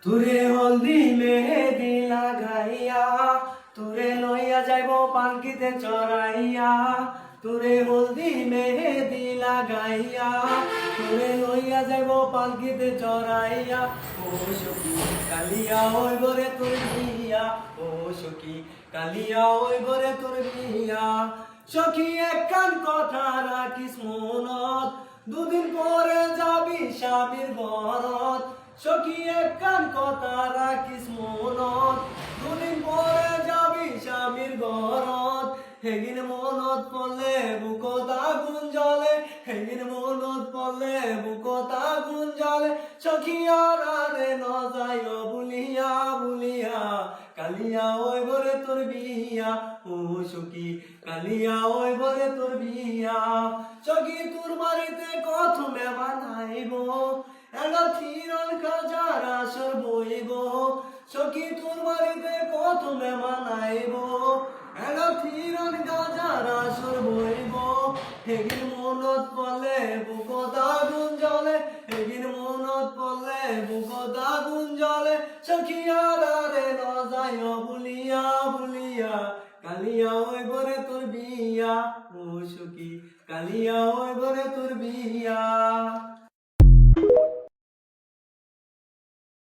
তোরে হলদি মেহেদি লাগাইয়া, তোরে লইয়া যাইব পালকিতে চড়াইয়া। তোরে হলদি মেহেদি লাগাইয়া, তোরে লইয়া যাইব পালকিতে চড়াইয়া। ও সখী কালিয়া ওই বরে তোর বিয়া, ও সখী কালিয়া ওই বরে তোর বিয়া। সখী একখান কথা রাখিস মনত, দুদিন পরে যাবি স্বামীর ঘরত। সখী একখান কথা রাখিস মনত, দুদিন পরে যাবি স্বামীর ঘরত। হেগিন মনত পড়লে বুকত আগুন জ্বলে, হেগিন মনত পড়লে বুকত আগুন জ্বলে। সখী আর আরে ন যাইও বুলিয়া বুলিয়া, কালিয়া ওই বরে তোর বিয়া। ও সখী কালিয়া ওই বরে তোর বিয়া। সখী তোর বাড়িতে কত মেহমান আইব, এলা থিরন খাজার আসর বইব। সখী তোর বাড়িতে কত মেহমান আইব, এলা থিরন খাজার আসর বইব। হেগিন মনত পড়লে বুকত আগুন জ্বলে, হেগিন মনত পড়লে বুকত আগুন জ্বলে। সখী আর আরে ন যাইও বুলিয়া বুলিয়া, কালিয়া ওই বরে তোর বিয়া। ও সখী কালিয়া ওই বরে তোর বিয়া।